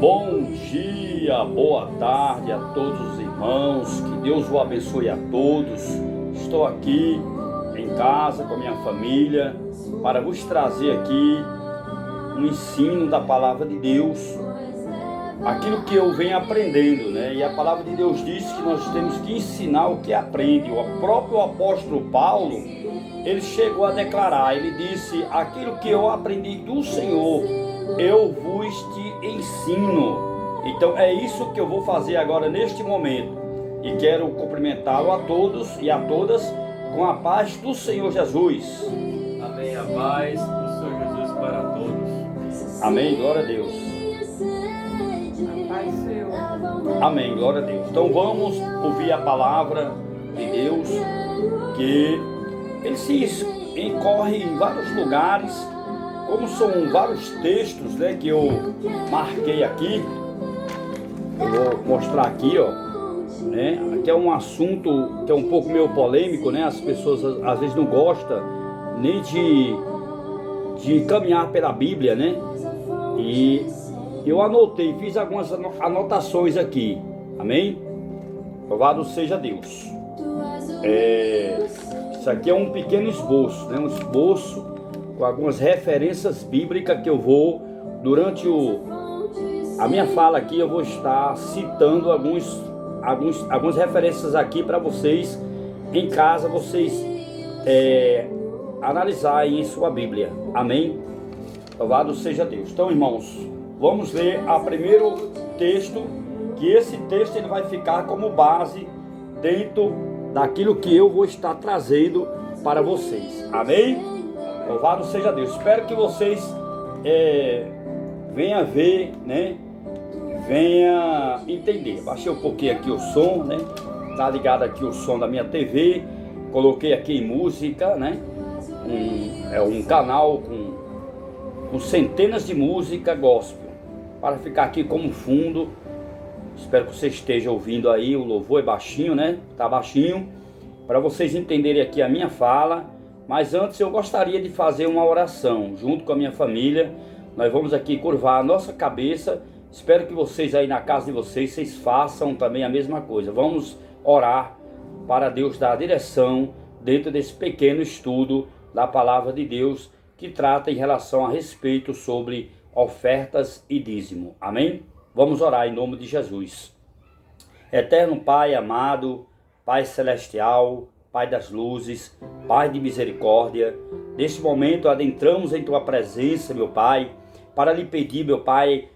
Bom dia, boa tarde a todos os irmãos, que Deus o abençoe a todos. Estou aqui em casa com a minha família para vos trazer aqui um ensino da palavra de Deus, aquilo que eu venho aprendendo, né? E a palavra de Deus diz que nós temos que ensinar o que aprende. O próprio apóstolo Paulo, ele chegou a declarar, ele disse: aquilo que eu aprendi do Senhor, eu vos te ensino. Então é isso que eu vou fazer agora neste momento. E quero cumprimentá-lo a todos e a todas com a paz do Senhor Jesus. Amém. A paz do Senhor Jesus para todos. Amém, glória a Deus. A paz Senhor. Amém, glória a Deus. Então vamos ouvir a palavra de Deus, que ele se incorre em vários lugares. Como são vários textos, né, que eu marquei aqui, eu vou mostrar aqui, ó, né? Aqui é um assunto que é um pouco meio polêmico, né? As pessoas às vezes não gostam nem de caminhar pela Bíblia, né? E eu anotei, fiz algumas anotações aqui, amém? Louvado seja Deus. Isso aqui é um pequeno esboço, né? Um esboço com algumas referências bíblicas que eu vou, durante a minha fala aqui, eu vou estar citando algumas referências aqui para vocês, em casa, vocês analisarem em sua Bíblia, amém? Louvado seja Deus. Então, irmãos, vamos ver o primeiro texto, que esse texto ele vai ficar como base dentro daquilo que eu vou estar trazendo para vocês, amém? Louvado seja Deus. Espero que vocês venham ver, né? Venha entender. Baixei um pouquinho aqui o som, né? Tá ligado aqui o som da minha TV. Coloquei aqui em música, né? Um canal com centenas de música gospel para ficar aqui como fundo. Espero que você esteja ouvindo aí. O louvor é baixinho, né? Tá baixinho, para vocês entenderem aqui a minha fala. Mas antes eu gostaria de fazer uma oração junto com a minha família. Nós vamos aqui curvar a nossa cabeça. Espero que vocês aí na casa de vocês façam também a mesma coisa. Vamos orar para Deus dar a direção dentro desse pequeno estudo da palavra de Deus, que trata em relação a respeito sobre ofertas e dízimo. Amém? Vamos orar em nome de Jesus. Eterno Pai amado, Pai celestial, Pai das luzes, Pai de misericórdia, neste momento adentramos em Tua presença, meu Pai, para lhe pedir, meu Pai,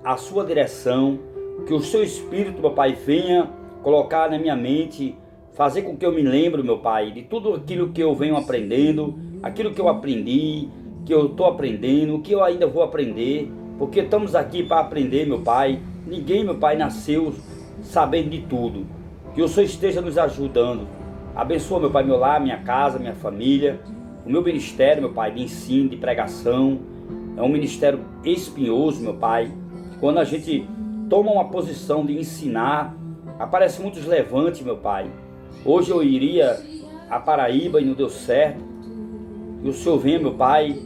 a Sua direção, que o Seu Espírito, meu Pai, venha colocar na minha mente, fazer com que eu me lembre, meu Pai, de tudo aquilo que eu venho aprendendo, aquilo que eu aprendi, que eu estou aprendendo, que eu ainda vou aprender, porque estamos aqui para aprender, meu Pai. Ninguém, meu Pai, nasceu sabendo de tudo. Que o Senhor esteja nos ajudando. Abençoa, meu Pai, meu lar, minha casa, minha família, o meu ministério, meu Pai, de ensino, de pregação. É um ministério espinhoso, meu Pai. Quando a gente toma uma posição de ensinar, aparece muitos levantes, meu Pai. Hoje eu iria a Paraíba e não deu certo. E o Senhor venha, meu Pai,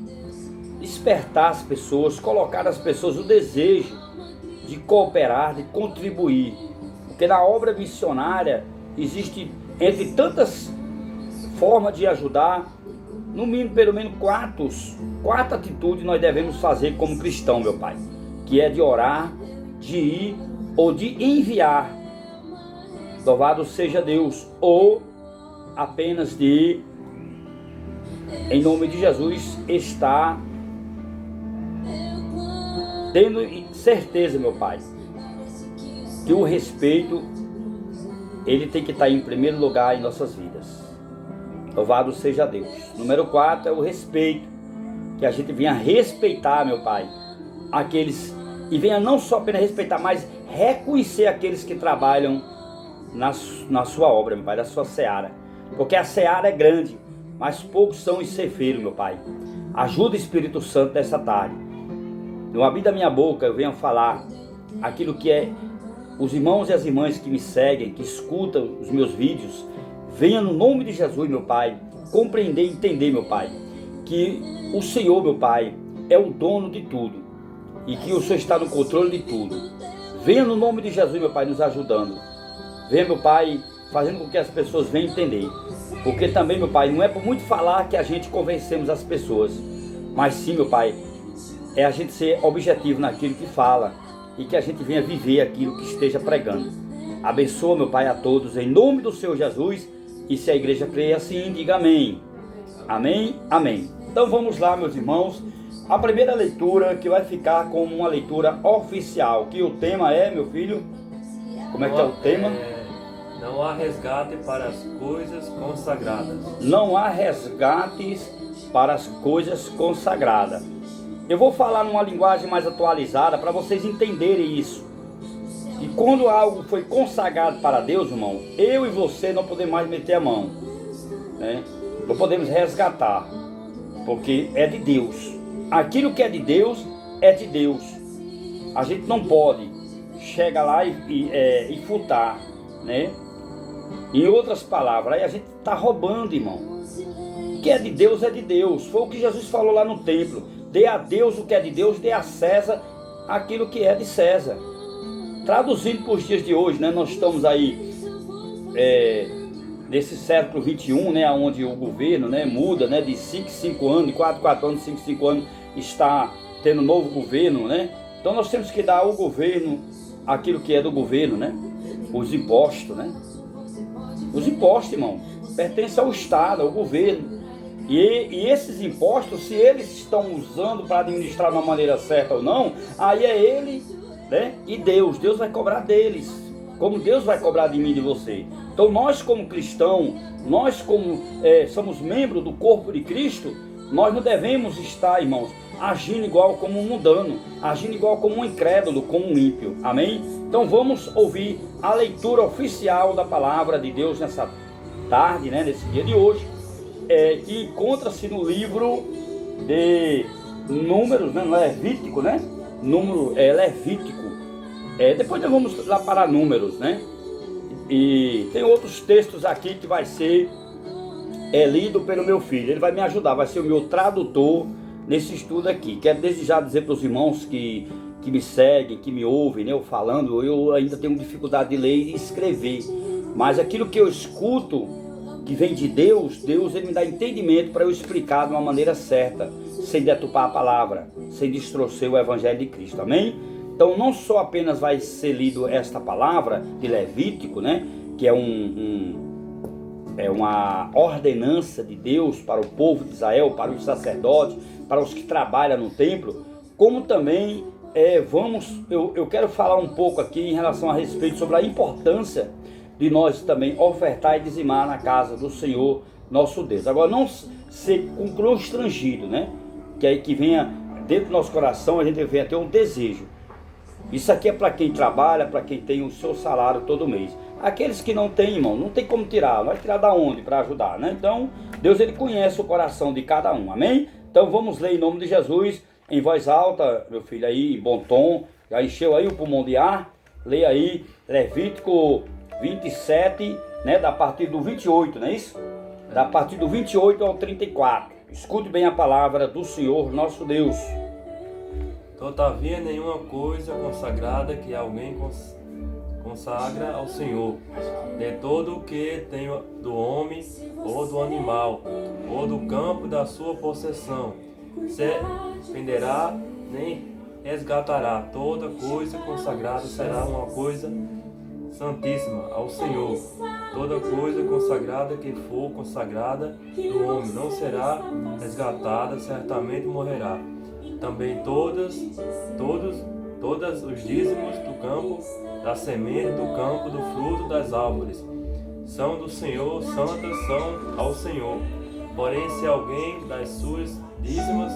despertar as pessoas, colocar as pessoas o desejo de cooperar, de contribuir. Porque na obra missionária existe, entre tantas formas de ajudar, no mínimo, pelo menos quatro atitudes nós devemos fazer como cristão, meu Pai. Que é de orar, de ir ou de enviar. Louvado seja Deus. Ou apenas de, em nome de Jesus, estar tendo certeza, meu Pai, que o respeito ele tem que estar em primeiro lugar em nossas vidas. Louvado seja Deus. Número 4 é o respeito. Que a gente venha respeitar, meu Pai, aqueles, e venha não só apenas respeitar, mas reconhecer aqueles que trabalham na sua obra, meu Pai, na sua seara. Porque a seara é grande, mas poucos são os ceifeiros, meu Pai. Ajuda o Espírito Santo nessa tarde. No abrir da minha boca eu venho falar aquilo que é os irmãos e as irmãs que me seguem, que escutam os meus vídeos, venha no nome de Jesus, meu Pai, compreender e entender, meu Pai, que o Senhor, meu Pai, é o dono de tudo. e que o Senhor está no controle de tudo. Venha no nome de Jesus, meu Pai, nos ajudando. Venha, meu Pai, fazendo com que as pessoas venham entender. Porque também, meu Pai, não é por muito falar que a gente convencemos as pessoas, mas sim, meu Pai, é a gente ser objetivo naquilo que fala e que a gente venha viver aquilo que esteja pregando. Abençoa, meu Pai, a todos em nome do Senhor Jesus. E se a igreja crê assim, diga amém. Amém, amém. Então vamos lá, meus irmãos. A primeira leitura que vai ficar como uma leitura oficial, que o tema é, meu filho, como é que é o tema? Não há resgate para as coisas consagradas. Não há resgates para as coisas consagradas. Eu vou falar numa linguagem mais atualizada para vocês entenderem isso. E quando algo foi consagrado para Deus, irmão, eu e você não podemos mais meter a mão, né? Não podemos resgatar, porque é de Deus. Aquilo que é de Deus, é de Deus. A gente não pode chegar lá e furtar, né? Em outras palavras, aí a gente está roubando, irmão. O que é de Deus é de Deus. Foi o que Jesus falou lá no templo. Dê a Deus o que é de Deus, dê a César aquilo que é de César. Traduzindo para os dias de hoje, né? Nós estamos aí nesse século 21, né? Onde o governo, né, muda, né? De 5 em 5 anos, de 4 em 4 anos, 5 em 5 anos, está tendo novo governo, né? Então nós temos que dar ao governo aquilo que é do governo, né? Os impostos, né? Os impostos, irmão, pertencem ao Estado, ao governo. E esses impostos, se eles estão usando para administrar de uma maneira certa ou não, aí é ele, né? E Deus vai cobrar deles, como Deus vai cobrar de mim e de você. Então nós como cristãos, nós como somos membros do corpo de Cristo, nós não devemos estar, irmãos, agindo igual como um mundano, agindo igual como um incrédulo, como um ímpio. Amém? Então vamos ouvir a leitura oficial da palavra de Deus nessa tarde, né, nesse dia de hoje, que encontra-se no livro de Números, né, Levítico, né? Levítico. Depois nós vamos lá para Números, né? E tem outros textos aqui que vai ser lido pelo meu filho. Ele vai me ajudar, vai ser o meu tradutor nesse estudo aqui. Quero desde já dizer para os irmãos que me seguem, que me ouvem, né, eu falando, eu ainda tenho dificuldade de ler e escrever. Mas aquilo que eu escuto, que vem de Deus, ele me dá entendimento para eu explicar de uma maneira certa, sem deturpar a palavra, sem distorcer o Evangelho de Cristo. Amém? Então não só apenas vai ser lido esta palavra de Levítico, né, que é uma ordenança de Deus para o povo de Israel, para os sacerdotes, para os que trabalham no templo, como também eu quero falar um pouco aqui em relação a respeito sobre a importância de nós também ofertar e dizimar na casa do Senhor nosso Deus. Agora, não ser constrangido, né? Que aí que venha dentro do nosso coração, a gente venha ter um desejo. Isso aqui é para quem trabalha, para quem tem o seu salário todo mês. Aqueles que não têm, irmão, não tem como tirar. Vai tirar da onde para ajudar, né? Então, Deus, ele conhece o coração de cada um. Amém? Então, vamos ler em nome de Jesus, em voz alta, meu filho, aí, em bom tom. Já encheu aí o pulmão de ar? Leia aí, Levítico 27, né? Da partir do 28, não é isso? Da partir do 28 ao 34. Escute bem a palavra do Senhor nosso Deus. Todavia, nenhuma coisa consagrada que alguém consagra ao Senhor, de todo o que tem do homem ou do animal, ou do campo da sua possessão, se venderá nem resgatará. Toda coisa consagrada será uma coisa santíssima ao Senhor. Toda coisa consagrada que for consagrada do homem não será resgatada, certamente morrerá. Também todos os dízimos do campo, da semente do campo, do fruto das árvores, são do Senhor, santas são ao Senhor. Porém, se alguém das suas dízimas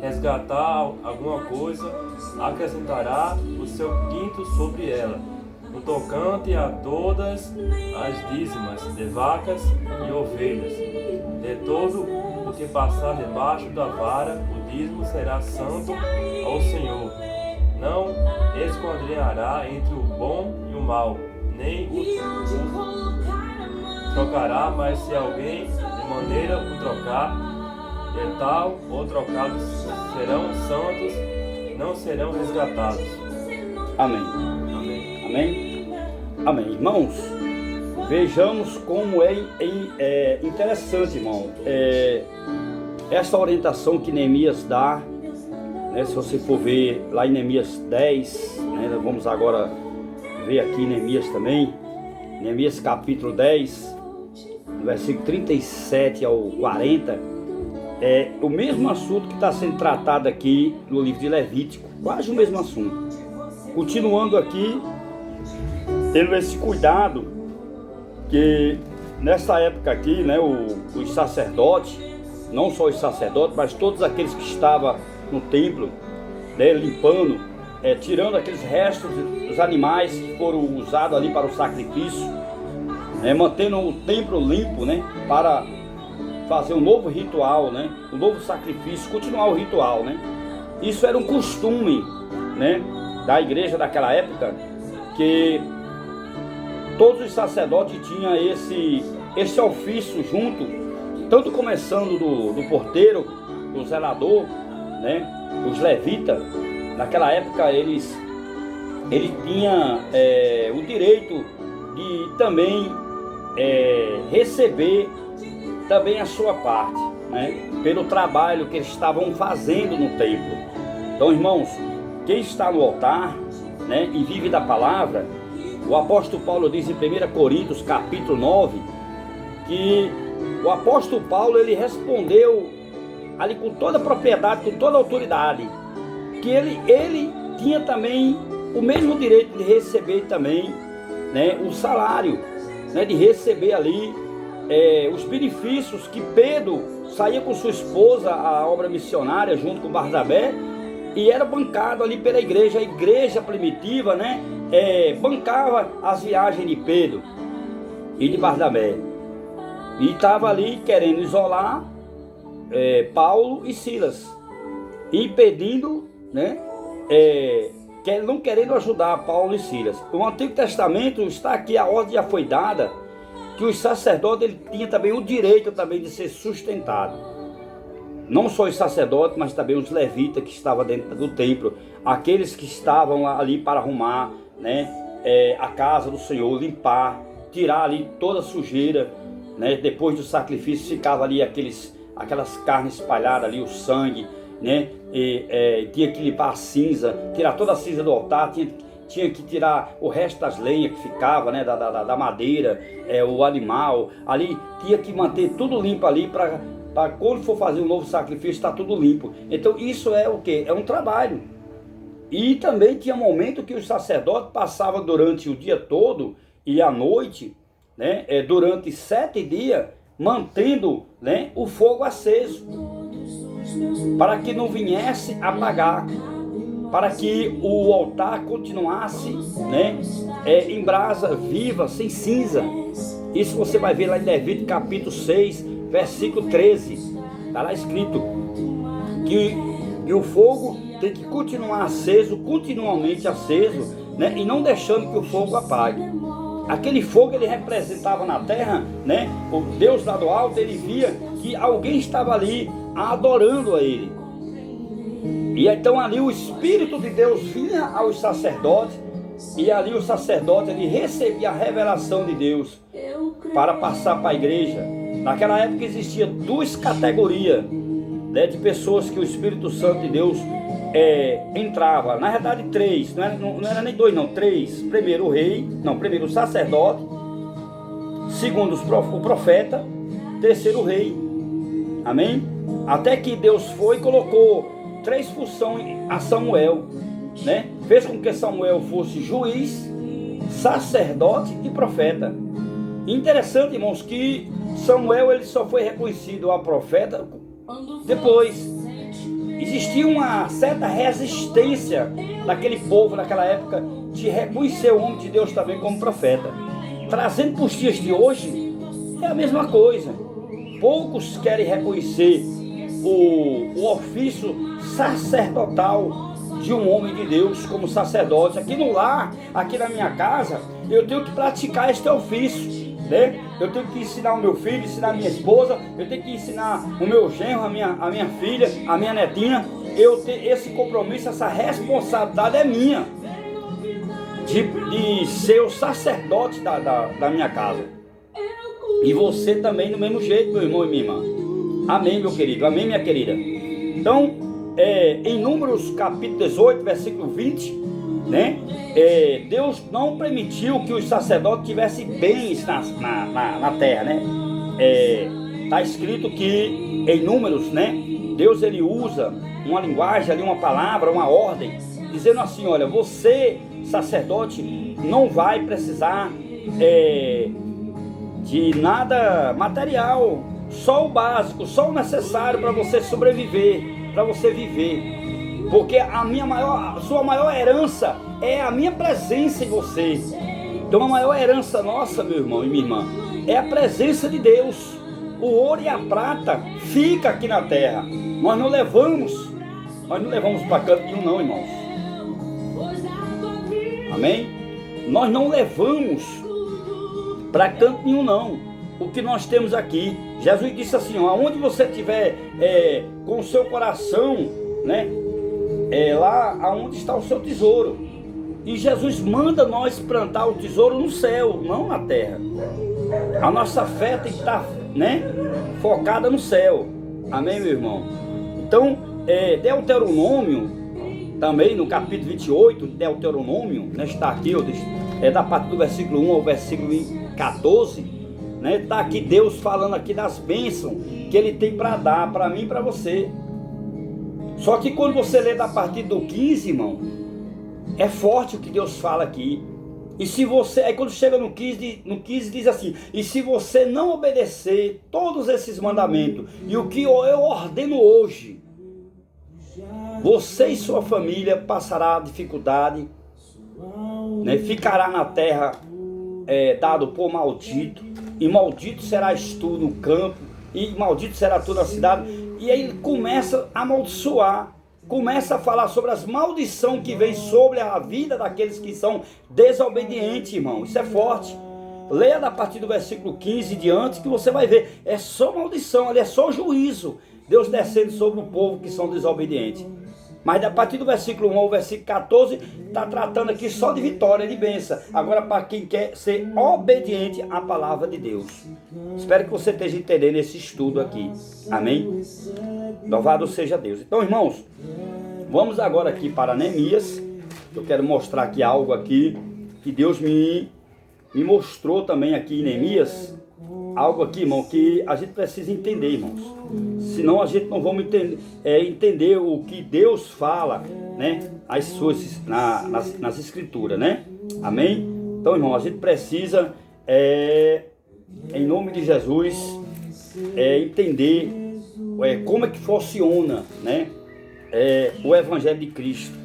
resgatar alguma coisa, acrescentará o seu quinto sobre ela, no tocante a todas as dízimas de vacas e ovelhas. De todo o que passar debaixo da vara, o dízimo será santo ao Senhor. Não esquadrinhará entre o bom e o mal, nem o trocará, mas se alguém de maneira o trocar, metal ou trocados serão santos, não serão resgatados. Amém. Amém. Amém? Amém. Irmãos, vejamos como é interessante, irmão, essa orientação que Neemias dá, né? Se você for ver lá em Neemias 10, né? Vamos agora ver aqui Neemias também, Neemias capítulo 10, versículo 37 ao 40, é o mesmo assunto que está sendo tratado aqui no livro de Levítico, quase o mesmo assunto. Continuando aqui, tendo esse cuidado, que nessa época aqui, né, os sacerdotes, não só os sacerdotes, mas todos aqueles que estavam no templo, né, limpando, tirando aqueles restos dos animais que foram usados ali para o sacrifício, mantendo o templo limpo, né, para fazer um novo ritual, né, um novo sacrifício, continuar o ritual, né. Isso era um costume, né, da igreja daquela época, que todos os sacerdotes tinham esse ofício junto, tanto começando do porteiro, do zelador, né, os levitas. Naquela época ele tinha o direito de também receber também a sua parte, né, pelo trabalho que eles estavam fazendo no templo. Então, irmãos, quem está no altar, né, e vive da palavra, o apóstolo Paulo diz em 1 Coríntios capítulo 9, que o apóstolo Paulo, ele respondeu ali com toda a propriedade, com toda a autoridade, que ele tinha também o mesmo direito de receber também, né, o salário, né, de receber ali os benefícios que Pedro saía com sua esposa à obra missionária junto com Barnabé, e era bancado ali pela igreja. A igreja primitiva, né, bancava as viagens de Pedro e de Barnabé, e estava ali querendo isolar Paulo e Silas, impedindo, né, não querendo ajudar Paulo e Silas. No Antigo Testamento está aqui, a ordem já foi dada, que os sacerdotes ele tinha também o direito também de ser sustentado. Não só os sacerdotes, mas também os levitas que estavam dentro do templo, aqueles que estavam ali para arrumar, né, a casa do Senhor, limpar, tirar ali toda a sujeira, né, depois do sacrifício ficava ali aquelas carnes espalhadas ali, o sangue, né, tinha que limpar a cinza, tirar toda a cinza do altar, tinha que tirar o resto das lenhas que ficava, né, da madeira, o animal, ali tinha que manter tudo limpo ali para quando for fazer um novo sacrifício, está tudo limpo. Então isso é o que? É um trabalho. E também tinha momento que os sacerdotes passavam durante o dia todo e à noite, né, durante 7 dias, mantendo, né, o fogo aceso, para que não viesse apagar, para que o altar continuasse, né, em brasa viva, sem cinza. Isso você vai ver lá em Levítico capítulo 6, versículo 13, está lá escrito que o fogo tem que continuar aceso, continuamente aceso, né, e não deixando que o fogo apague. Aquele fogo ele representava na terra, né, o Deus lá do alto, ele via que alguém estava ali adorando a ele. E então ali o Espírito de Deus vinha aos sacerdotes, e ali o sacerdote ele recebia a revelação de Deus para passar para a igreja. Naquela época existia 2 categorias, né, de pessoas que o Espírito Santo de Deus entrava. Na verdade 3, não era nem 2 não, 3. Primeiro o rei, primeiro o sacerdote, segundo o profeta, terceiro o rei. Amém? Até que Deus foi e colocou 3 funções a Samuel, né? Fez com que Samuel fosse juiz, sacerdote e profeta. Interessante, irmãos, que Samuel ele só foi reconhecido a profeta depois. Existia uma certa resistência daquele povo naquela época de reconhecer o homem de Deus também como profeta. Trazendo para os dias de hoje, é a mesma coisa. Poucos querem reconhecer o ofício sacerdotal de um homem de Deus como sacerdote. Aqui no lar, aqui na minha casa, eu tenho que praticar este ofício, né? Eu tenho que ensinar o meu filho, ensinar a minha esposa, eu tenho que ensinar o meu genro, a minha filha, a minha netinha. Esse compromisso, essa responsabilidade é minha, de ser o sacerdote da minha casa. E você também do mesmo jeito, meu irmão e minha irmã. Amém, meu querido, amém, minha querida. Então, em Números capítulo 18, versículo 20, né? Deus não permitiu que os sacerdotes tivessem bens na terra, né? Está escrito que em Números, né? Deus ele usa uma linguagem ali, uma palavra, uma ordem, dizendo assim: olha, você, sacerdote, não vai precisar de nada material, só o básico, só o necessário para você sobreviver, para você viver, porque a sua maior herança é a minha presença em você. Então a maior herança nossa, meu irmão e minha irmã, é a presença de Deus. O ouro e a prata fica aqui na terra. Nós não levamos para canto nenhum não, irmãos. Amém? Nós não levamos para canto nenhum não o que nós temos aqui. Jesus disse assim: aonde você estiver com o seu coração, né, lá aonde está o seu tesouro. E Jesus manda nós plantar o tesouro no céu, não na terra. A nossa fé tem que estar, né, focada no céu. Amém, meu irmão? Então, Deuteronômio, também no capítulo 28, Deuteronômio, né, está aqui, da parte do versículo 1 ao versículo 14, né, está aqui Deus falando aqui das bênçãos que Ele tem para dar, para mim e para você. Só que quando você lê da partir do 15, irmão, é forte o que Deus fala aqui. E se você, aí quando chega no 15 diz assim: e se você não obedecer todos esses mandamentos e o que eu ordeno hoje, você e sua família passará dificuldade, né? Ficará na terra dado por maldito, e maldito serás tu no campo, e maldito será tu na cidade. E aí ele começa a amaldiçoar, começa a falar sobre as maldições que vem sobre a vida daqueles que são desobedientes, irmão. Isso é forte. Leia da partir do versículo 15 diante, que você vai ver. É só maldição, ali é só juízo. Deus descendo sobre o povo que são desobedientes. Mas a partir do versículo 1 ao versículo 14, está tratando aqui só de vitória, de bênção. Agora, para quem quer ser obediente à palavra de Deus. Espero que você esteja entendendo esse estudo aqui. Amém? Louvado seja Deus. Então, irmãos, vamos agora aqui para Neemias. Eu quero mostrar aqui algo aqui que Deus me mostrou também aqui em Neemias. Algo aqui, irmão, que a gente precisa entender, irmãos. Senão a gente não vamos entender o que Deus fala, né, nas escrituras, né? Amém? Então, irmão, a gente precisa, em nome de Jesus, entender como é que funciona, né, o Evangelho de Cristo.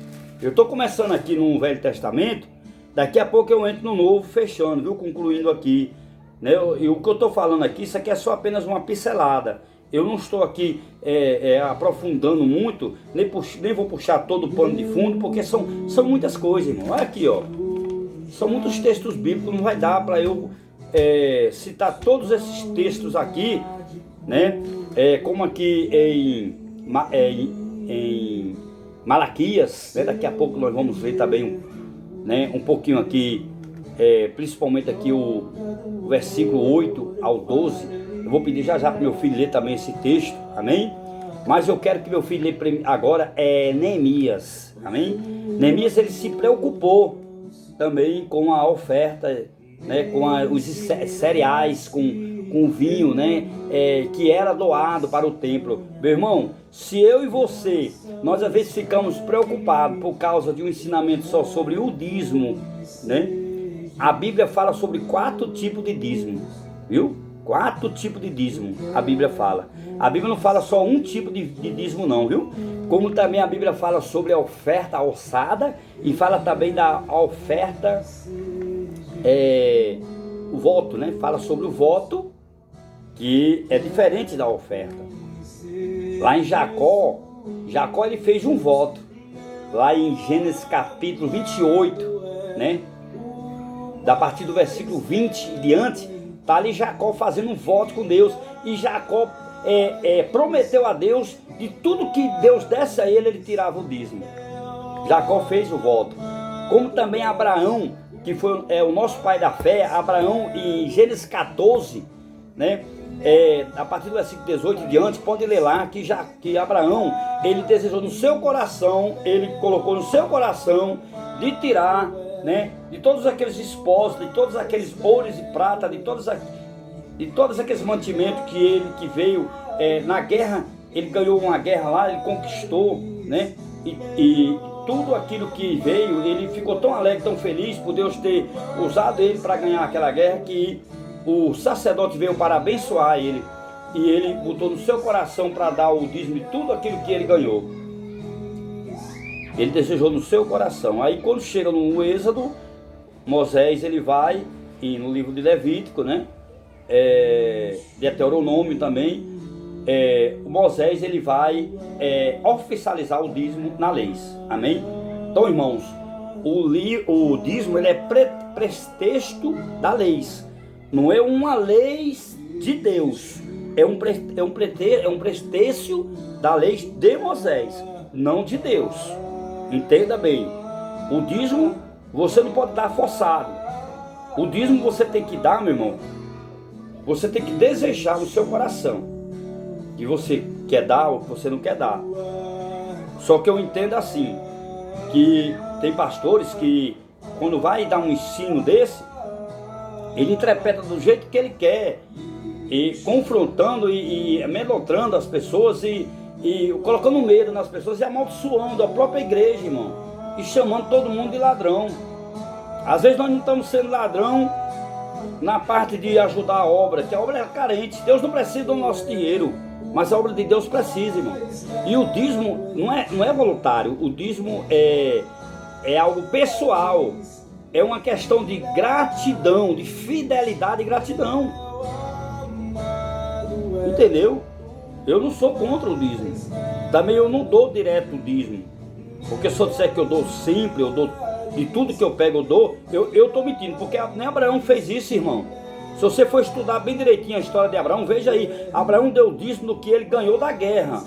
Eu estou começando aqui no Velho Testamento, daqui a pouco eu entro no Novo, fechando, viu? Concluindo aqui. Né? E o que eu estou falando aqui, isso aqui é só apenas uma pincelada. Eu não estou aqui aprofundando muito, nem vou puxar todo o pano de fundo, porque são muitas coisas, irmão. Olha aqui, ó. São muitos textos bíblicos, não vai dar para eu citar todos esses textos aqui, né? Como aqui em Malaquias, né? Daqui a pouco nós vamos ver também um pouquinho aqui, principalmente aqui o versículo 8 ao 12. Eu vou pedir já para meu filho ler também esse texto, amém? Mas eu quero que meu filho lê agora Neemias, amém? Neemias, ele se preocupou também com a oferta, né? Com os cereais, com o vinho, né? Que era doado para o templo. Meu irmão, se eu e você, nós às vezes ficamos preocupados por causa de um ensinamento só sobre o dízimo, né? A Bíblia fala sobre 4 tipos de dízimo, viu? 4 tipos de dízimo a Bíblia fala. A Bíblia não fala só um tipo de dízimo não, viu? Como também a Bíblia fala sobre a oferta alçada e fala também da oferta, o voto, né? Fala sobre o voto, que é diferente da oferta. Lá em Jacó ele fez um voto. Lá em Gênesis capítulo 28, né? Da partir do versículo 20 e diante, Está ali Jacó fazendo um voto com Deus. E Jacó prometeu a Deus de tudo que Deus desse a ele tirava o dízimo. Jacó fez o voto. Como também Abraão, que foi o nosso pai da fé. Abraão, em Gênesis 14, né? A partir do versículo 18 em diante, pode ler lá que Abraão, ele desejou no seu coração, ele colocou no seu coração de tirar, né, de todos aqueles esposos, de todos aqueles ouros e prata, de todos aqueles mantimentos que veio na guerra. Ele ganhou uma guerra lá, ele conquistou, né, e tudo aquilo que veio, ele ficou tão alegre, tão feliz por Deus ter usado ele para ganhar aquela guerra, que o sacerdote veio para abençoar ele, e ele botou no seu coração para dar o dízimo de tudo aquilo que ele ganhou. Ele desejou no seu coração. Aí quando chega no Êxodo, Moisés, ele vai, e no livro de Levítico, né, de Deuteronômio também, Moisés, ele vai oficializar o dízimo na lei. Amém? Então, irmãos, o dízimo, ele é pretexto da lei. Não é uma lei de Deus, é um pretexto da lei de Moisés, não de Deus. Entenda bem, o dízimo você não pode dar forçado. O dízimo você tem que dar, meu irmão, você tem que desejar no seu coração que você quer dar ou que você não quer dar. Só que eu entendo assim, que tem pastores que quando vai dar um ensino desse, ele interpreta do jeito que ele quer, e confrontando e amedrontando as pessoas e colocando medo nas pessoas e amaldiçoando a própria igreja, irmão, e chamando todo mundo de ladrão. Às vezes nós não estamos sendo ladrão na parte de ajudar a obra, que a obra é carente. Deus não precisa do nosso dinheiro, mas a obra de Deus precisa, irmão. E o dízimo não é voluntário, o dízimo é algo pessoal. É uma questão de gratidão, de fidelidade e gratidão. Entendeu? Eu não sou contra o dízimo. Também eu não dou direto o dízimo. Porque se eu disser que eu dou sempre, eu dou de tudo que eu pego, eu dou, eu estou mentindo. Porque nem Abraão fez isso, irmão. Se você for estudar bem direitinho a história de Abraão, veja aí. Abraão deu o dízimo do que ele ganhou da guerra.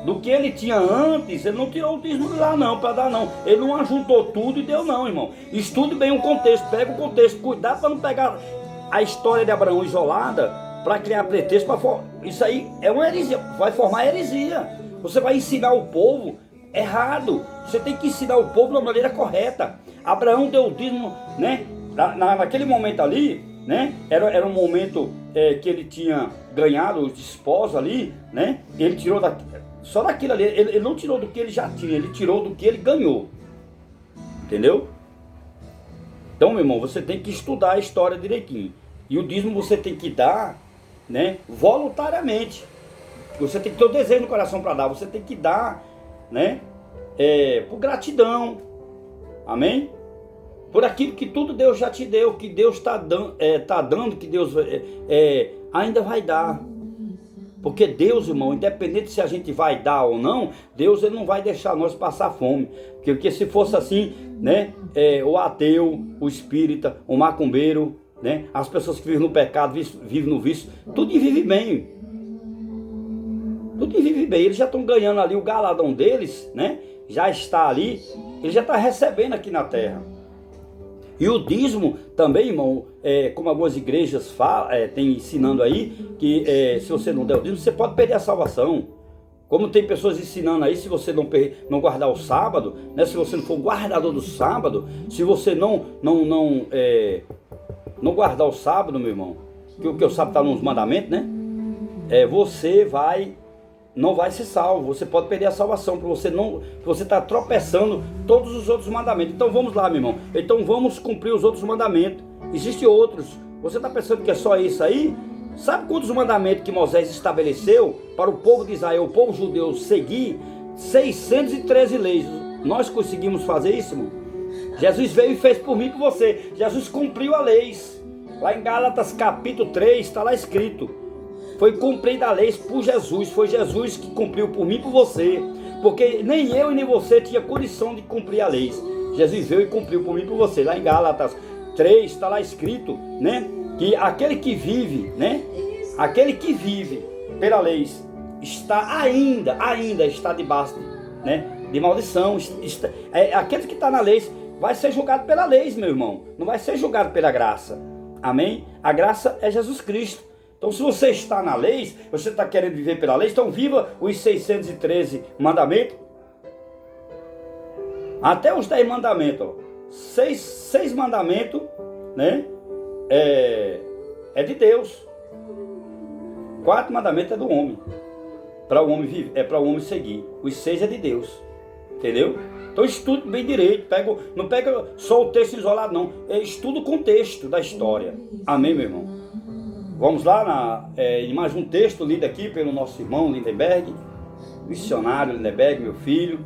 Do que ele tinha antes, ele não tirou o dízimo de lá não, para dar não. Ele não ajuntou tudo e deu não, irmão. Estude bem o contexto, pega o contexto. Cuidado para não pegar a história de Abraão isolada para criar pretexto. Isso aí é uma heresia, vai formar heresia. Você vai ensinar o povo errado. Você tem que ensinar o povo da maneira correta. Abraão deu o dízimo, né? Naquele momento ali, né? Era um momento que ele tinha ganhado os esposos ali, né? Ele tirou só daquilo ali, ele não tirou do que ele já tinha, ele tirou do que ele ganhou. Entendeu? Então, meu irmão, você tem que estudar a história direitinho. E o dízimo você tem que dar, né, voluntariamente. Você tem que ter o desejo no coração para dar. Você tem que dar, né, por gratidão. Amém? Por aquilo que tudo Deus já te deu, que Deus está dando, que Deus ainda vai dar. Porque Deus, irmão, independente se a gente vai dar ou não, Deus, ele não vai deixar nós passar fome. Porque se fosse assim, né, o ateu, o espírita, o macumbeiro, né, as pessoas que vivem no pecado, vivem no vício, tudo vive bem. Tudo vive bem. Eles já estão ganhando ali o galadão deles, né? Já está ali, ele já está recebendo aqui na terra. E o dízimo também, irmão, como algumas igrejas tem ensinando aí, que se você não der o dízimo, você pode perder a salvação. Como tem pessoas ensinando aí, se você não guardar o sábado, né, se você não for guardador do sábado, se você não guardar o sábado, meu irmão, que o sábado está nos mandamentos, né? Você não vai ser salvo, você pode perder a salvação, porque você está tropeçando todos os outros mandamentos. Então vamos lá, meu irmão, então vamos cumprir os outros mandamentos. Existem outros, você está pensando que é só isso aí? Sabe quantos mandamentos que Moisés estabeleceu para o povo de Israel, o povo judeu seguir? 613 leis. Nós conseguimos fazer isso, irmão? Jesus veio e fez por mim e por você. Jesus cumpriu a lei. Lá em Gálatas capítulo 3 está lá escrito: foi cumprida a lei por Jesus. Foi Jesus que cumpriu por mim e por você. Porque nem eu e nem você tinha condição de cumprir a lei. Jesus veio e cumpriu por mim e por você. Lá em Gálatas 3 está lá escrito, né? que aquele que vive, né? Aquele que vive pela lei está ainda está debaixo, né, de maldição. Aquele que está na lei vai ser julgado pela lei, meu irmão. Não vai ser julgado pela graça. Amém? A graça é Jesus Cristo. Então, se você está na lei, você está querendo viver pela lei, então viva os 613 mandamentos. Até os 10 mandamentos. Ó. Seis mandamentos, né? É de Deus. 4 mandamentos é do homem. Para o homem viver, é para o homem seguir. Os 6 é de Deus. Entendeu? Então estude bem direito. Não pega só o texto isolado, não. Estuda o contexto da história. Amém, meu irmão? Vamos lá em mais um texto lido aqui pelo nosso irmão Lindenberg, missionário Lindenberg, meu filho.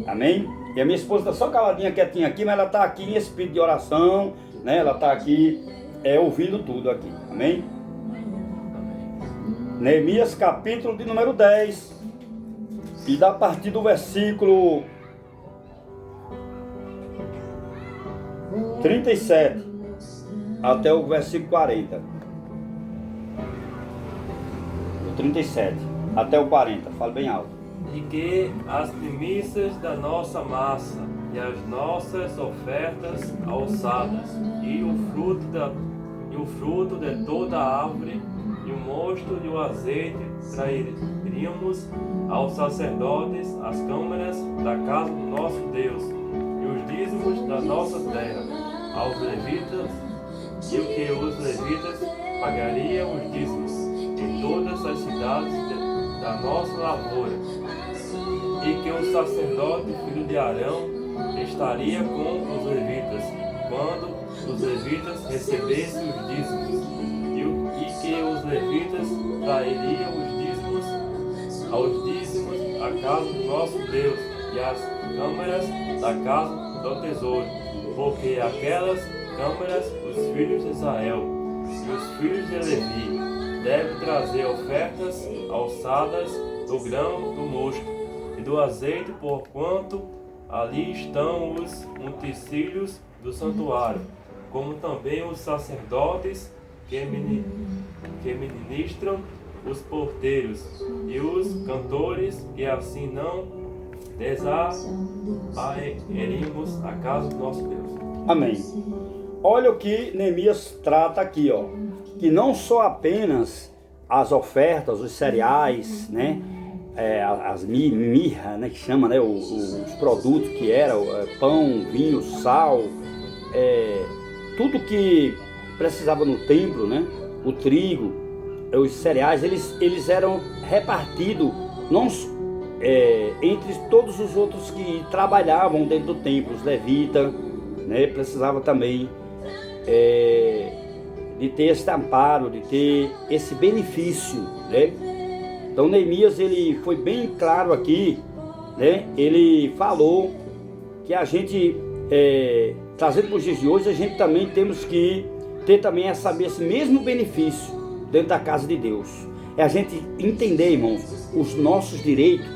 Amém? E a minha esposa está só caladinha, quietinha aqui, mas ela está aqui em espírito de oração, né? Ela está aqui ouvindo tudo aqui. Amém? Neemias capítulo de número 10. E da partir do versículo 37 até o versículo 40. O 37 até o 40, fala bem alto. E que as primícias da nossa massa e as nossas ofertas alçadas e o fruto de toda a árvore e o mosto e o azeite trairíamos aos sacerdotes as câmaras da casa do nosso Deus e os dízimos da nossa terra aos levitas, e o que os levitas pagariam os dízimos em todas as cidades da nossa lavoura, e que o sacerdote filho de Arão estaria com os levitas quando os levitas recebessem os dízimos, e que os levitas trairiam os dízimos aos dízimos à casa do nosso Deus e às câmaras da casa do tesouro, porque aquelas câmaras os filhos de Israel e os filhos de Levi devem trazer ofertas alçadas do grão do mosto e do azeite, porquanto ali estão os utensílios do santuário, como também os sacerdotes que ministram, os porteiros e os cantores, e assim não desapairemos a casa do nosso Deus. Amém. Olha o que Neemias trata aqui, ó, que não só apenas as ofertas, os cereais, né, as mirra, né, que chama, né, os produtos que eram pão, vinho, sal, tudo que precisava no templo, né, o trigo, os cereais, eles eram repartidos não entre todos os outros que trabalhavam dentro do templo, os levitas, né, precisava também de ter esse amparo, de ter esse benefício, né? Então Neemias, ele foi bem claro aqui, né? Ele falou que a gente, trazendo para os dias de hoje, a gente também temos que ter também esse mesmo benefício dentro da casa de Deus. É a gente entender, irmãos, os nossos direitos,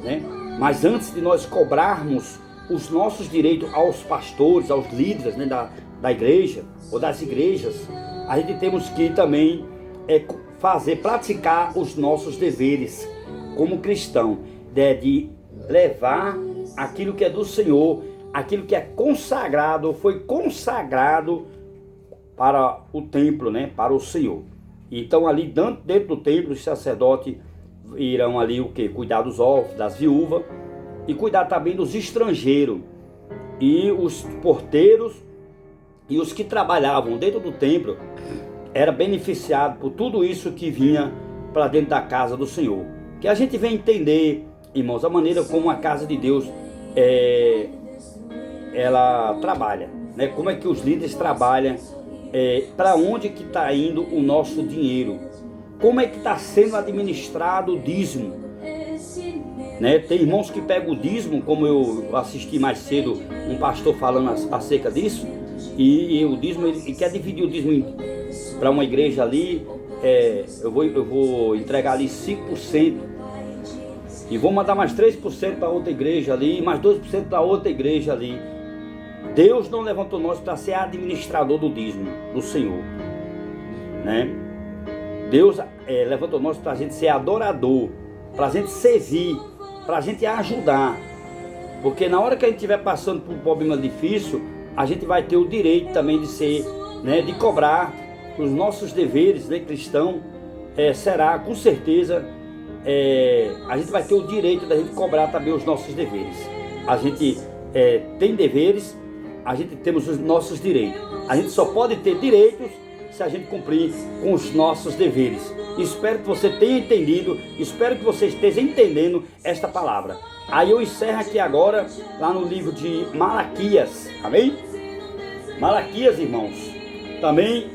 né? Mas antes de nós cobrarmos os nossos direitos aos pastores, aos líderes, né, da igreja ou das igrejas, a gente temos que também praticar os nossos deveres como cristão, de levar aquilo que é do Senhor, aquilo que é consagrado, foi consagrado para o templo, né, para o Senhor. Então ali dentro do templo, os sacerdotes irão ali o que? Cuidar dos órfãos, das viúvas, e cuidar também dos estrangeiros, e os porteiros e os que trabalhavam dentro do templo era beneficiado por tudo isso que vinha para dentro da casa do Senhor. Que a gente vem entender, irmãos, a maneira como a casa de Deus ela trabalha, né? Como é que os líderes trabalham, para onde que está indo o nosso dinheiro, como é que está sendo administrado o dízimo, né? Tem irmãos que pegam o dízimo, como eu assisti mais cedo um pastor falando acerca disso, e o dízimo, ele quer dividir o dízimo para uma igreja ali, eu vou entregar ali 5%, e vou mandar mais 3% para outra igreja ali, mais 2% para outra igreja ali. Deus não levantou nós para ser administrador do dízimo do Senhor. né? Deus levantou nós para a gente ser adorador, para a gente servir, para a gente ajudar. Porque na hora que a gente estiver passando por um problema difícil, a gente vai ter o direito também de ser, né, de cobrar os nossos deveres, né, cristão. Será, com certeza, a gente vai ter o direito da gente cobrar também os nossos deveres. A gente tem deveres, a gente temos os nossos direitos. A gente só pode ter direitos se a gente cumprir com os nossos deveres. Espero que você tenha entendido, espero que você esteja entendendo esta palavra. Aí eu encerro aqui agora, lá no livro de Malaquias, amém? Malaquias, irmãos, também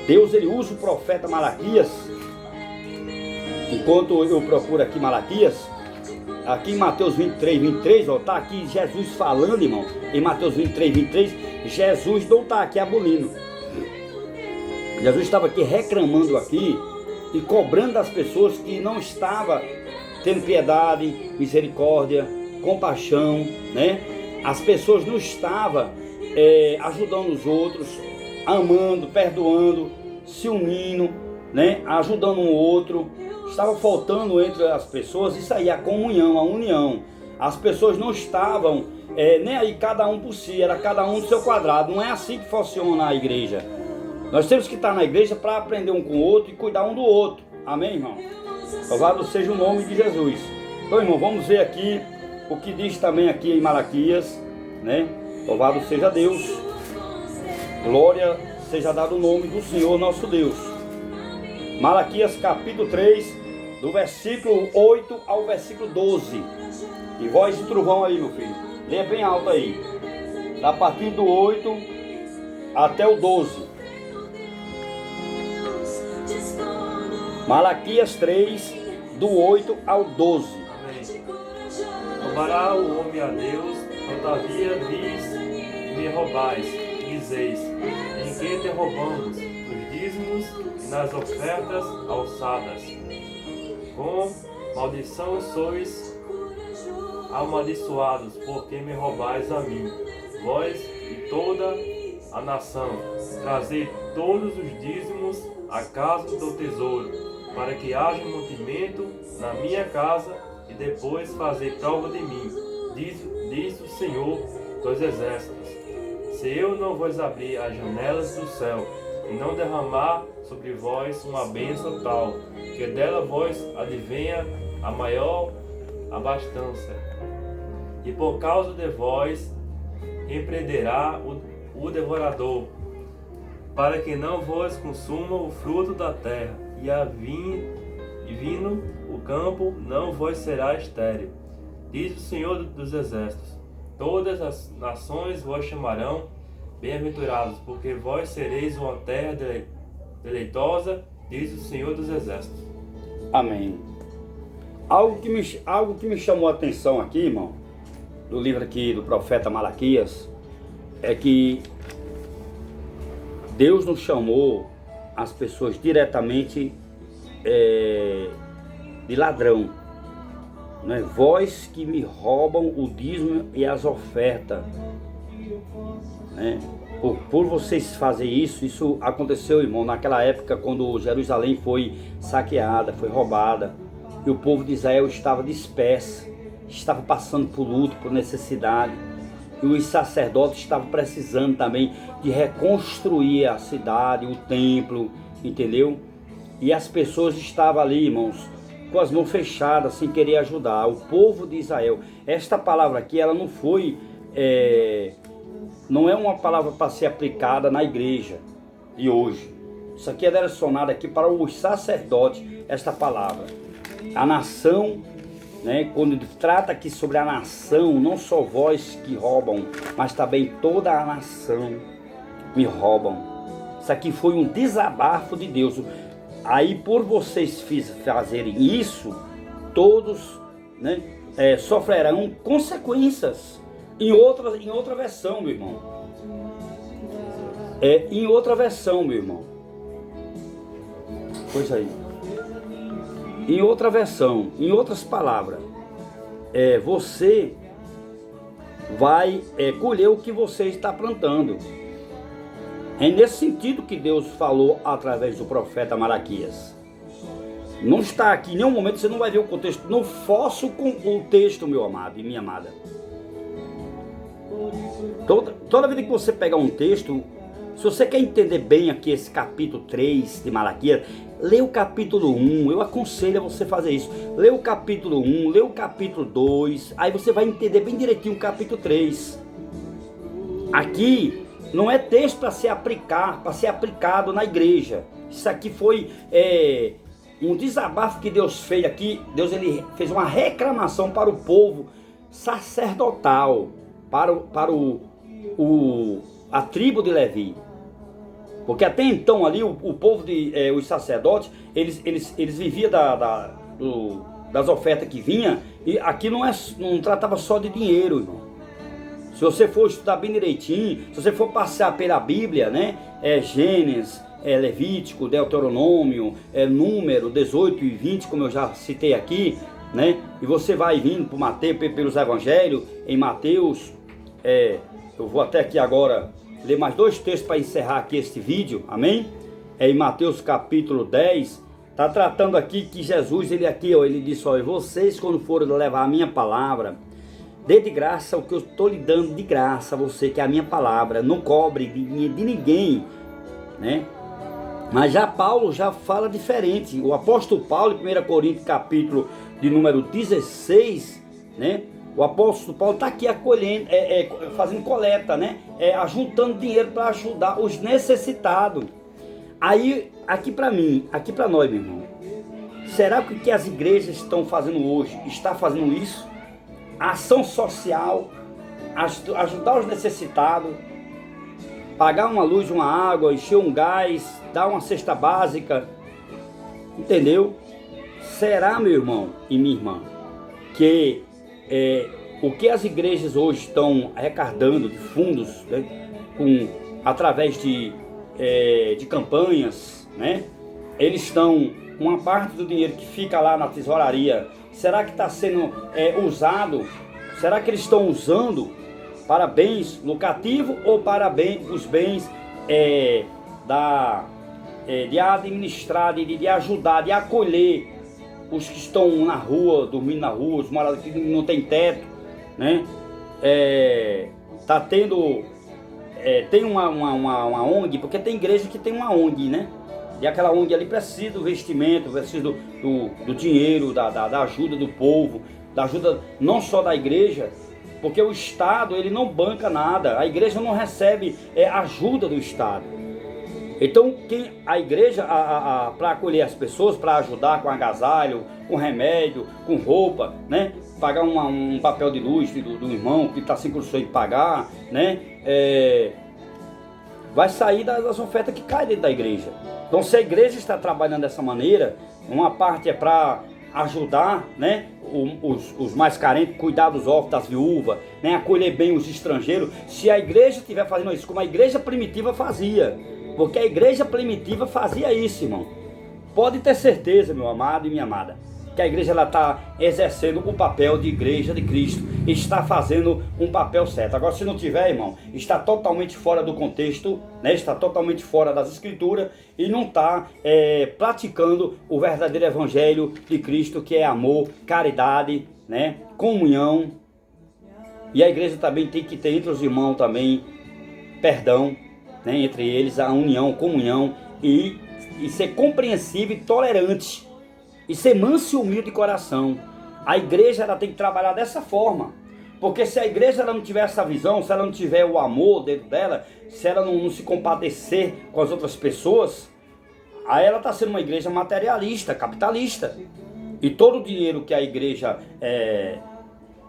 Deus ele usa o profeta Malaquias. Enquanto eu procuro aqui Malaquias, aqui em Mateus 23, ó, tá aqui Jesus falando, irmão, em Mateus 23, Jesus não está aqui abolindo. Jesus estava aqui reclamando aqui e cobrando das pessoas que não estavam tendo piedade, misericórdia, compaixão, né? As pessoas não estavam ajudando os outros, amando, perdoando, se unindo, né? Ajudando um outro. Estava faltando entre as pessoas isso aí, a comunhão, a união. As pessoas não estavam nem aí cada um por si, era cada um do seu quadrado. Não é assim que funciona a igreja. Nós temos que estar na igreja para aprender um com o outro e cuidar um do outro. Amém, irmão? Louvado seja o nome de Jesus. Então, irmão, vamos ver aqui o que diz também aqui em Malaquias, né? Louvado seja Deus. Glória seja dado o nome do Senhor nosso Deus. Malaquias capítulo 3, do versículo 8 ao versículo 12. E voz de trovão aí, meu filho. Leia bem alto aí. A partir do 8 até o 12. Malaquias 3, do 8 ao 12. Amém. Louvará o homem a Deus, todavia vis e me roubais, dizeis, em que te roubamos? Nos dízimos e nas ofertas alçadas. Com maldição sois amaldiçoados, porque me roubais a mim, vós e toda a nação. Trazei todos os dízimos à casa do tesouro, para que haja mantimento na minha casa, e depois fazer prova de mim, diz o Senhor dos Exércitos. Se eu não vos abrir as janelas do céu, e não derramar sobre vós uma bênção tal, que dela vos advenha a maior abastança. E por causa de vós repreenderá o devorador, para que não vos consuma o fruto da terra, e vindo o campo não vos será estéril. Diz o Senhor dos Exércitos: todas as nações vos chamarão bem-aventurados, porque vós sereis uma terra deleitosa, diz o Senhor dos Exércitos. Amém. Algo que me chamou a atenção aqui, irmão, do livro aqui do profeta Malaquias, é que Deus não chamou as pessoas diretamente de ladrão, né? Vós que me roubam o dízimo e as ofertas, né? Por vocês fazerem isso aconteceu, irmão, naquela época quando Jerusalém foi saqueada, foi roubada, e o povo de Israel estava disperso, estava passando por luto, por necessidade, e os sacerdotes estavam precisando também de reconstruir a cidade, o templo, entendeu? E as pessoas estavam ali, irmãos, com as mãos fechadas, sem querer ajudar. O povo de Israel. Esta palavra aqui, ela não foi, não é uma palavra para ser aplicada na igreja de hoje. Isso aqui é direcionado aqui para os sacerdotes, esta palavra. A nação, né, quando trata aqui sobre a nação, não só vós que roubam, mas também toda a nação me roubam. Isso aqui foi um desabafo de Deus. Aí por vocês fazerem isso, todos, né, sofrerão consequências. Em outra versão, meu irmão. Em outra versão, meu irmão. Pois aí. Em outra versão, em outras palavras, você vai colher o que você está plantando. É nesse sentido que Deus falou através do profeta Malaquias. Não está aqui em nenhum momento, você não vai ver o contexto. Não forço com o texto, meu amado e minha amada. Toda vez que você pegar um texto, se você quer entender bem aqui esse capítulo 3 de Malaquias, lê o capítulo 1, eu aconselho a você fazer isso. Lê o capítulo 1, lê o capítulo 2, aí você vai entender bem direitinho o capítulo 3. Aqui não é texto para ser aplicado na igreja. Isso aqui foi um desabafo que Deus fez aqui. Deus ele fez uma reclamação para o povo sacerdotal, para a tribo de Levi. Porque até então ali o povo os sacerdotes, eles viviam das ofertas que vinha, e aqui não tratava só de dinheiro, irmão. Se você for estudar bem direitinho, se você for passar pela Bíblia, né, Gênesis, Levítico, Deuteronômio, Número 18 e 20, como eu já citei aqui, né, e você vai vindo por Mateus, pelos Evangelhos, em Mateus, eu vou até aqui agora ler mais 2 textos para encerrar aqui este vídeo, amém? Em Mateus capítulo 10, está tratando aqui que Jesus, ele disse, olha, vocês quando forem levar a minha palavra, dê de graça o que eu estou lhe dando de graça a você, que é a minha palavra, não cobre de ninguém, né? Mas já Paulo já fala diferente. O apóstolo Paulo, em 1 Coríntios capítulo de número 16, né? O apóstolo Paulo está aqui acolhendo, fazendo coleta, né? Ajuntando dinheiro para ajudar os necessitados. Aí, aqui para mim, aqui para nós, meu irmão, será que o que as igrejas estão fazendo hoje, está fazendo isso? A ação social, ajudar os necessitados, pagar uma luz, uma água, encher um gás, dar uma cesta básica, entendeu? Será, meu irmão e minha irmã, que o que as igrejas hoje estão arrecadando de fundos, né, através de campanhas, né? Eles estão, uma parte do dinheiro que fica lá na tesouraria, será que está sendo usado? Será que eles estão usando para bens lucrativos ou para os bens de administrar, de ajudar, de acolher os que estão na rua, dormindo na rua, os moradores que não tem teto, né? Tá tendo, tem uma ONG, porque tem igreja que tem uma ONG, né? E aquela ONG ali precisa do vestimento, precisa do dinheiro, da ajuda do povo, da ajuda não só da igreja, porque o Estado ele não banca nada, a igreja não recebe ajuda do Estado. Então a igreja, para acolher as pessoas, para ajudar com agasalho, com remédio, com roupa, né? Pagar um papel de luz do irmão que está sem condições de pagar, né? Vai sair das ofertas que caem dentro da igreja. Então se a igreja está trabalhando dessa maneira, uma parte é para ajudar, né, os mais carentes, cuidar dos órfãos, das viúvas, né, acolher bem os estrangeiros. Se a igreja estiver fazendo isso como a igreja primitiva fazia, porque a igreja primitiva fazia isso, irmão, pode ter certeza, meu amado e minha amada, que a igreja está exercendo o papel de igreja de Cristo, está fazendo um papel certo. Agora, se não tiver, irmão, está totalmente fora do contexto, né? Está totalmente fora das escrituras e não está praticando o verdadeiro evangelho de Cristo, que é amor, caridade, né? Comunhão. E a igreja também tem que ter entre os irmãos também perdão, né? Entre eles a união, comunhão e ser compreensivo e tolerante. E ser manso e humilde de coração. A igreja ela tem que trabalhar dessa forma. Porque se a igreja ela não tiver essa visão, se ela não tiver o amor dentro dela, se ela não se compadecer com as outras pessoas, aí ela está sendo uma igreja materialista, capitalista. E todo o dinheiro que a igreja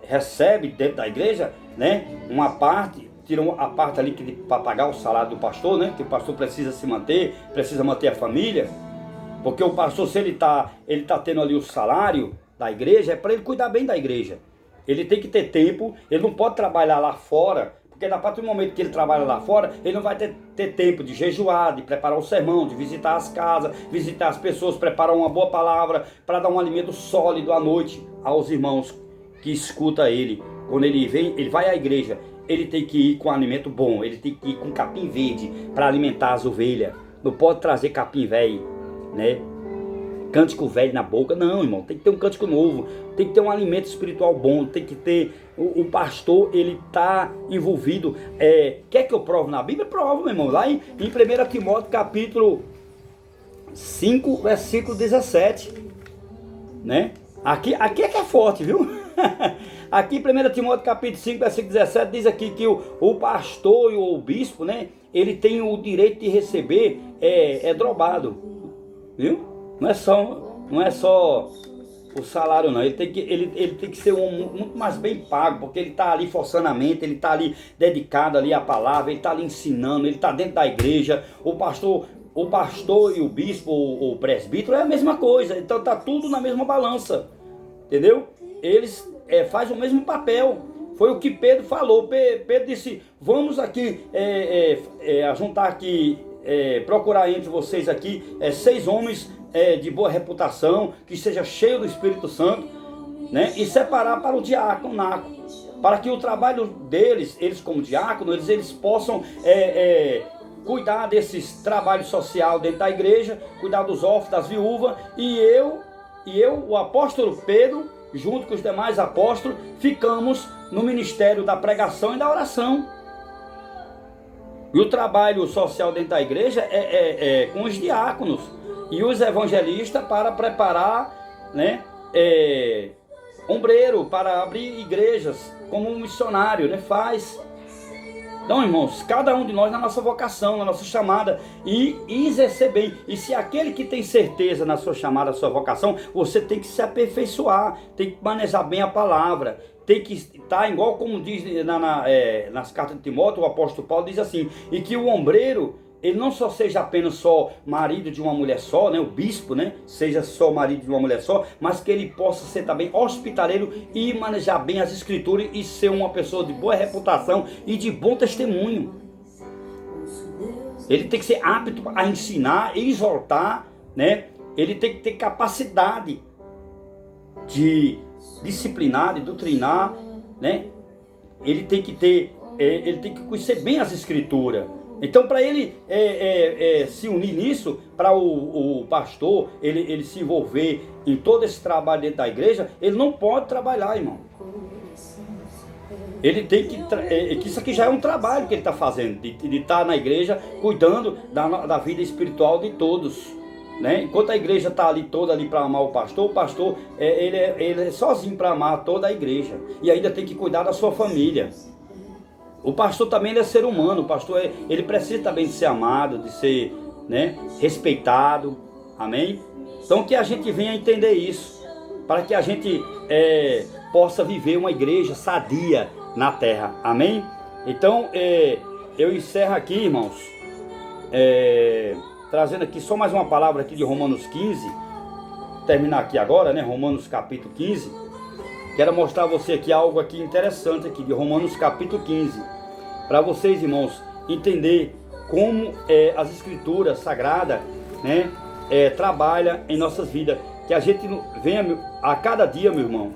recebe dentro da igreja, né, uma parte, tiram a parte ali para pagar o salário do pastor, né, que o pastor precisa se manter, precisa manter a família. Porque o pastor, se ele tá tendo ali o salário da igreja, é para ele cuidar bem da igreja. Ele tem que ter tempo, ele não pode trabalhar lá fora, porque a partir do momento que ele trabalha lá fora, ele não vai ter tempo de jejuar, de preparar o sermão, de visitar as casas, visitar as pessoas, preparar uma boa palavra, para dar um alimento sólido à noite aos irmãos que escutam ele quando ele vem, ele vai à igreja, ele tem que ir com alimento bom, ele tem que ir com capim verde para alimentar as ovelhas. Não pode trazer capim velho, né? Cântico velho na boca, não, irmão, tem que ter um cântico novo, tem que ter um alimento espiritual bom, tem que ter, o pastor, ele tá envolvido, quer que eu prove na Bíblia? Provo, meu irmão, lá em 1 Timóteo capítulo 5, versículo 17, né? Aqui é que é forte, viu? Aqui em 1 Timóteo capítulo 5, versículo 17, diz aqui que o pastor e o bispo, né? Ele tem o direito de receber, drobado, viu? Não é só o salário não, ele tem que ser muito mais bem pago, porque ele está ali forçando a mente, ele está ali dedicado ali à palavra, ele está ali ensinando, ele está dentro da igreja. O pastor e o bispo, o presbítero é a mesma coisa, então está tudo na mesma balança, entendeu? Eles fazem o mesmo papel. Foi o que Pedro falou. Pedro disse, vamos aqui juntar aqui, procurar entre vocês aqui 6 homens de boa reputação, que seja cheio do Espírito Santo, né? E separar para o diáconato, para que o trabalho deles, eles como diáconos, eles possam cuidar desses trabalhos social dentro da igreja, cuidar dos órfãos, das viúvas, e eu, o apóstolo Pedro, junto com os demais apóstolos, ficamos no ministério da pregação e da oração. E o trabalho social dentro da igreja é com os diáconos e os evangelistas para preparar, né, ombreiro para abrir igrejas, como um missionário, né, faz. Então, irmãos, cada um de nós na nossa vocação, na nossa chamada, e exercer bem. E se aquele que tem certeza na sua chamada, na sua vocação, você tem que se aperfeiçoar, tem que manejar bem a palavra, tem que estar igual como diz nas cartas de Timóteo, o apóstolo Paulo diz assim, e que o ombreiro, ele não só seja apenas só marido de uma mulher só, né, o bispo, né, seja só marido de uma mulher só, mas que ele possa ser também hospitaleiro e manejar bem as escrituras e ser uma pessoa de boa reputação e de bom testemunho. Ele tem que ser apto a ensinar, exortar, né, ele tem que ter capacidade de disciplinar, de doutrinar, né, ele tem que conhecer bem as escrituras. Então, para ele se unir nisso, para o pastor, ele se envolver em todo esse trabalho dentro da igreja, ele não pode trabalhar, irmão. Ele tem que isso aqui já é um trabalho que ele está fazendo, de estar na igreja, cuidando da vida espiritual de todos, né? Enquanto a igreja está ali toda ali para amar o pastor ele é sozinho para amar toda a igreja, e ainda tem que cuidar da sua família. O pastor também ele é ser humano, o pastor ele precisa também de ser amado, de ser, né, respeitado, amém? Então que a gente venha entender isso, para que a gente possa viver uma igreja sadia na terra, amém? Então eu encerro aqui, irmãos, trazendo aqui só mais uma palavra aqui de Romanos 15, terminar aqui agora, né, Romanos capítulo 15. Quero mostrar a você aqui algo aqui interessante aqui de Romanos capítulo 15, para vocês, irmãos, entender como as escrituras sagradas, né, trabalha em nossas vidas, que a gente venha a cada dia, meu irmão,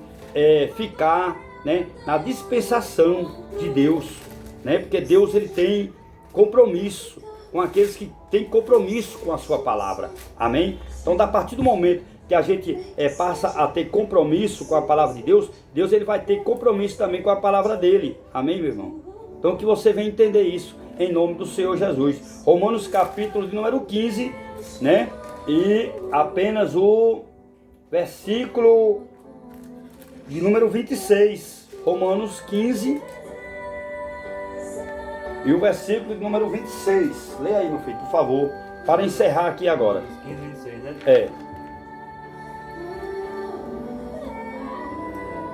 ficar, né, na dispensação de Deus, né, porque Deus ele tem compromisso com aqueles que têm compromisso com a sua palavra, amém? Então, a partir do momento que a gente passa a ter compromisso com a palavra de Deus, Deus ele vai ter compromisso também com a palavra dele, amém, meu irmão? Então que você venha entender isso, em nome do Senhor Jesus. Romanos capítulo de número 15, né, e apenas o versículo de número 26, Romanos 15, e o versículo de número 26, leia aí, meu filho, por favor, para encerrar aqui agora. 15, 26, né?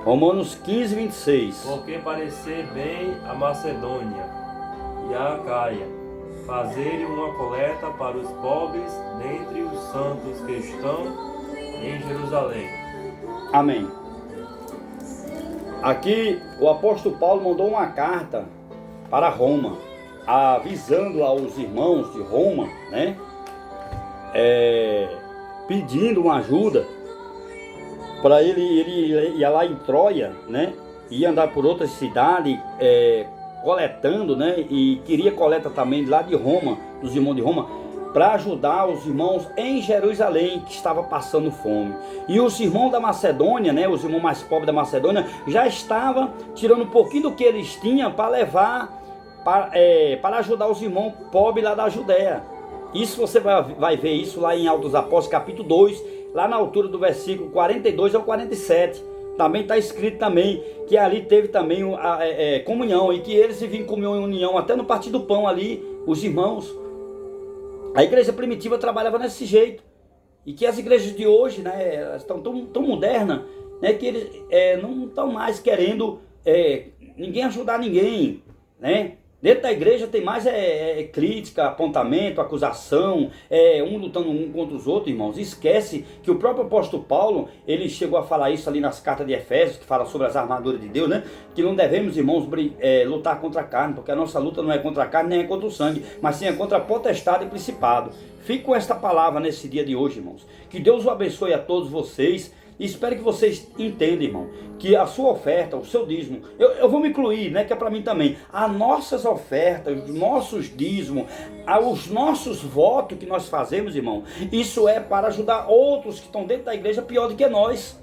Romanos 15, 26. Porque parecer bem a Macedônia e a Acaia fazerem uma coleta para os pobres dentre os santos que estão em Jerusalém. Amém. Aqui o apóstolo Paulo mandou uma carta para Roma, avisando aos irmãos de Roma, né, pedindo uma ajuda para ele ia lá em Troia, né, ia andar por outras cidades, coletando, né? E queria coleta também lá de Roma, dos irmãos de Roma, para ajudar os irmãos em Jerusalém que estava passando fome. E os irmãos da Macedônia, né, os irmãos mais pobres da Macedônia, já estavam tirando um pouquinho do que eles tinham para levar, para ajudar os irmãos pobres lá da Judéia. Isso você vai ver isso lá em Atos dos Apóstolos, capítulo 2, lá na altura do versículo 42 ao 47. Também está escrito também que ali teve também comunhão, e que eles viviam em comunhão e união, até no partir do pão ali, os irmãos. A igreja primitiva trabalhava desse jeito. E que as igrejas de hoje, né, elas estão tão modernas, né, que eles não estão mais querendo ninguém ajudar ninguém, né? Dentro da igreja tem mais crítica, apontamento, acusação, um lutando um contra os outros, irmãos. Esquece que o próprio apóstolo Paulo, ele chegou a falar isso ali nas cartas de Efésios, que fala sobre as armaduras de Deus, né? Que não devemos, irmãos, lutar contra a carne, porque a nossa luta não é contra a carne, nem é contra o sangue, mas sim é contra a potestade e principado. Fique com esta palavra nesse dia de hoje, irmãos. Que Deus o abençoe a todos vocês. E espero que vocês entendam, irmão, que a sua oferta, o seu dízimo, eu vou me incluir, né, que é para mim também, as nossas ofertas, os nossos dízimos, os nossos votos que nós fazemos, irmão, isso é para ajudar outros que estão dentro da igreja pior do que nós.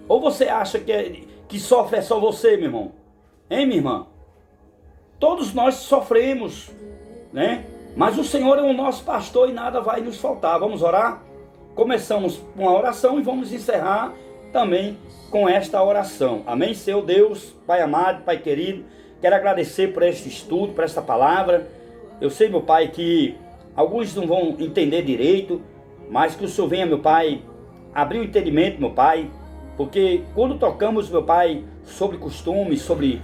Ou você acha que sofre é só você, meu irmão? Hein, minha irmã? Todos nós sofremos, né? Mas o Senhor é o nosso pastor e nada vai nos faltar. Vamos orar? Começamos com a oração e vamos encerrar também com esta oração. Amém? Seu Deus, Pai amado, Pai querido, quero agradecer por este estudo, por esta palavra. Eu sei, meu Pai, que alguns não vão entender direito, mas que o Senhor venha, meu Pai, abrir o entendimento, meu Pai, porque quando tocamos, meu Pai, sobre costumes, sobre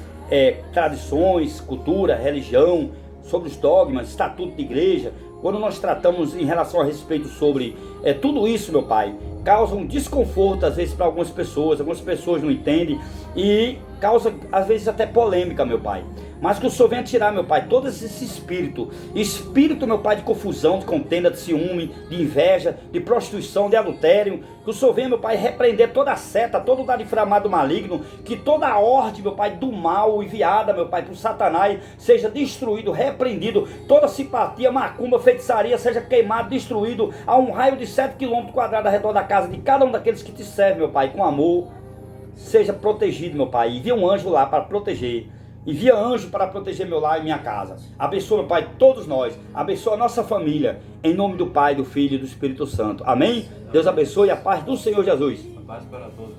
tradições, cultura, religião, sobre os dogmas, estatuto de igreja, quando nós tratamos em relação a respeito sobre tudo isso, meu Pai, causa um desconforto às vezes para algumas pessoas não entendem e causa às vezes até polêmica, meu Pai. Mas que o Senhor venha tirar, meu Pai, todo esse espírito, meu Pai, de confusão, de contenda, de ciúme, de inveja, de prostituição, de adultério. Que o Senhor venha, meu Pai, repreender toda a seta, todo o dado inflamado maligno, que toda a ordem, meu Pai, do mal enviada, meu Pai, por Satanás, seja destruído, repreendido, toda simpatia, macumba, feitiçaria, seja queimado, destruído, a um raio de 7 km² ao redor da casa de cada um daqueles que te servem, meu Pai, com amor. Seja protegido, meu Pai, envia um anjo lá para proteger. Envia anjo para proteger meu lar e minha casa. Abençoa, meu Pai, todos nós. Abençoa a nossa família. Em nome do Pai, do Filho e do Espírito Santo. Amém? Deus abençoe a paz do Senhor Jesus. A paz para todos.